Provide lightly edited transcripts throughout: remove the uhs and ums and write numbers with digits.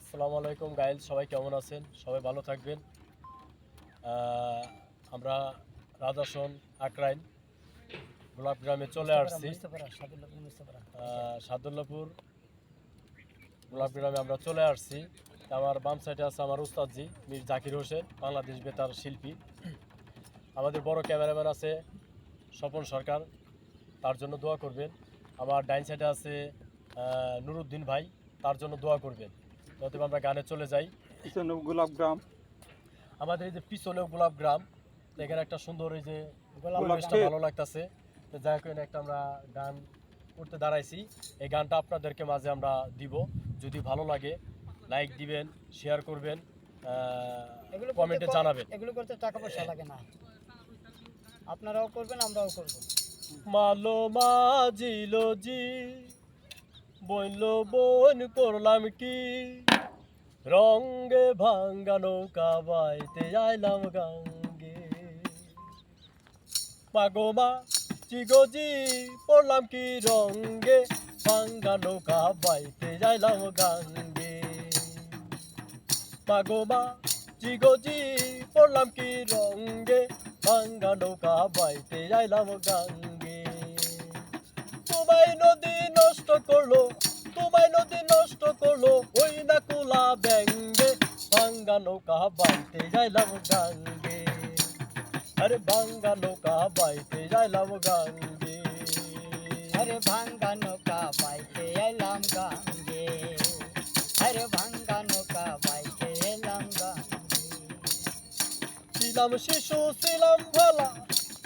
আসসালামু আলাইকুম গাইল, সবাই কেমন আছেন? সবাই ভালো থাকবেন। আমরা রাজাসন আকরাইন গোলাপ গ্রামে চলে আসছি। সাদুল্লাপুর গোলাপ গ্রামে আমরা চলে আসছি। আমার বাম সাইডে আছে আমার উস্তাদজি মীর জাকির হোসেন, বাংলাদেশ বেতার শিল্পী। আমাদের বড় ক্যামেরাম্যান আছে স্বপন সরকার, তার জন্য দোয়া করবেন। আমার ডাইন সাইডে আছে নুরুদ্দিন ভাই, তার জন্য দোয়া করবেন। অতএব আমরা গানে চলে যাই। গোলাপ গ্রাম, আমাদের এই যে পিছনেও গোলাপ গ্রাম, এখানে একটা সুন্দর এই যে পরিবেশটা ভালো লাগতেছে। যাই হোক, একটা আমরা গান করতে দাঁড়াইছি। এই গানটা আপনাদেরকে মাঝে আমরা দিব। যদি ভালো লাগে লাইক দিবেন, শেয়ার করবেন, কমেন্টে জানাবেন। এগুলো করতে টাকা পয়সা লাগে না, আপনারাও করবেন আমরাও করব। মালো মাজিলো জি বইল বোন করলাম কি, রঙ্গে ভাঙ্গা নৌকা বাইতে আইলাম গাঙ্গে। মাগোমা চিগোজি পড়লাম কি রঙ্গে, ভাঙ্গা নৌকা বাইতে যাইলাম গাঙ্গে। মাগোমা চিগোজি পড়লাম কি রঙ্গে, ভাঙ্গা নৌকা বাইতে যাইলাম গাঙ্গে। তোমায় নদী নষ্ট করলো, তোমায় নদী নষ্ট করলো, ওই না কুলা ব্যাঙ্গে, ভাঙ্গা নৌকা বাইতে যাইলাম গাঙ্গে। আরে ভাঙ্গা নৌকা বাইতে যাইলাম গাঙ্গে। আরে ভাঙ্গা নৌকা বাইতে এলাম গাঙ্গে, আরে ভাঙ্গা নৌকা বাইতে এলাম গাঙ্গে। ছিলাম শিশু ছিলাম ভালা,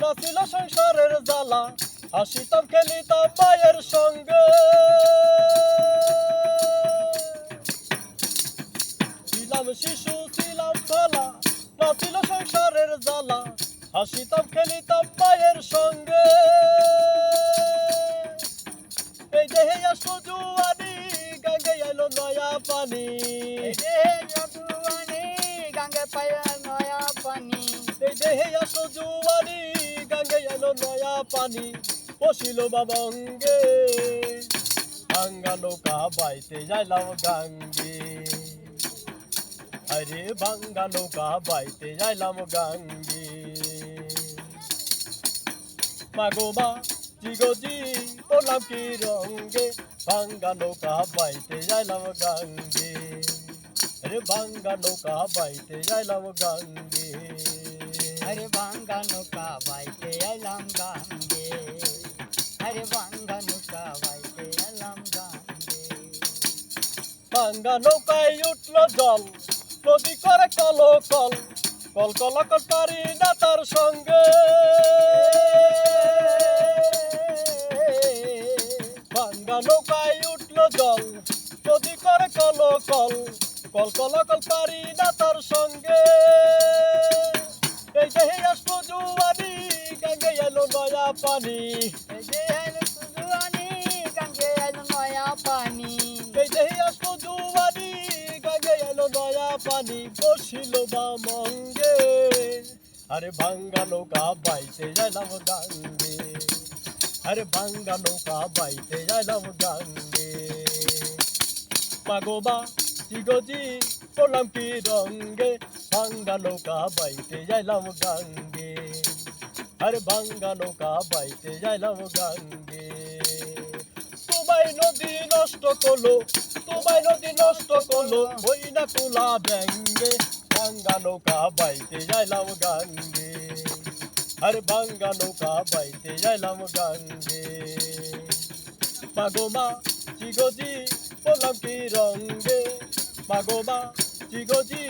না ছিল সংসারের জ্বালা, হাসিতাম খেলিতাম মায়ের সঙ্গে। ছিলাম শিশু ছিলাম ভালা, না ছিল সংসারের জ্বালা, হাসিতাম খেলিতাম মায়ের সঙ্গে। এই দেহে আসলো জুয়ানি, গাঙ্গে এলো নয়া পানি। এই দেহে জুয়ানি, গাঙ্গে পায়া নয়া পানি। এই দেহে আসলো জুয়ানি, গাঙ্গে এলো নয়া পানি। বসিল বাবা অঙ্গে, ভাঙ্গা নৌকা বাইতে যাইলাম গাঙ্গে। আরে ভাঙ্গা নৌকা বাইতে যাইলাম গাঙ্গে। মাগোমা জিগোজি বললাম কি রঙ্গে, ভাঙ্গা নৌকা বাইতে যাইলাম গাঙ্গে। আরে ভাঙ্গা নৌকা বাইতে যাইলাম গাঙ্গে। আরে ভাঙ্গা নৌকা বাইতে এলাম গাঙ্গে, আরে ভাঙ্গা নৌকা বাইতে এলাম গাঙ্গে। ভাঙ্গা নৌকায় উঠলো জল, নদী করে কলো কল, কল কল পারি না তার সঙ্গে। ভাঙ্গা নৌকায় উঠলো জল, নদী করে কলো কল, কল কল পারি না তার সঙ্গে। এই দেহে আসলো জুয়ানি, গাঙ্গে এলো নয়া পানি। এই দেহে আসলো জুয়ানি, গাঙ্গে এলো নয়া পানি। এই দেহে আসলো জুয়ানি, গাঙ্গে এলো নয়া পানি। বসিল বামঙ্গে, আরে ভাঙ্গা নৌকা বাইতে যাইলাম গাঙ্গে। আরে ভাঙ্গা নৌকা বাইতে যাইলাম গাঙ্গে। মাগোমা চিগোজি পড়লাম কি রঙ্গে, ভাঙ্গা নৌকা বাইতে যাইলাম গাঙ্গে। আরে ভাঙ্গা নৌকা বাইতে যাইলাম গাঙ্গে। তোমায় নদী নষ্ট করলো, তোমায় নদী নষ্ট করলো, ওই না কুলা ব্যাঙ্গে, ভাঙ্গা নৌকা বাইতে যাইলাম গাঙ্গে। আরে ভাঙ্গা নৌকা বাইতে যাইলাম গাঙ্গে। মাগোমা চিগোজি বললাম কি রঙ্গে, মাগোমা চিগোজি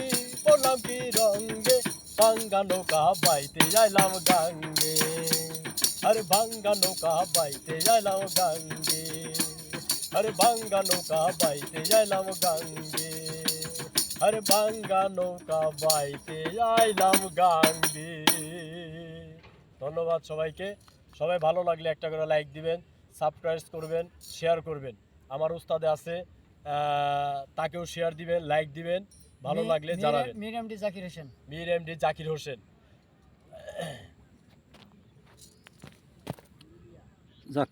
বললাম কি রঙ্গে, ভাঙ্গা নৌকা বাইতে যাইলাম গাঙ্গে। আরে ভাঙ্গা নৌকা বাইতে যাইলাম গাঙ্গে। আরে ভাঙ্গা নৌকা বাইতে যাইলাম গাঙ্গে। আরে ভাঙ্গা নৌকা বাইতে যাইলাম গাঙ্গে। ধন্যবাদ সবাইকে। সবাই ভালো লাগলে একটা করে লাইক দিবেন, সাবস্ক্রাইব করবেন, শেয়ার করবেন। আমার উস্তাদে আছে, তাকেও শেয়ার দিবেন, লাইক দিবেন, ভালো লাগলে জানাবেন। মীর এমডি জাকির হোসেন। মীর এমডি জাকির হোসেন।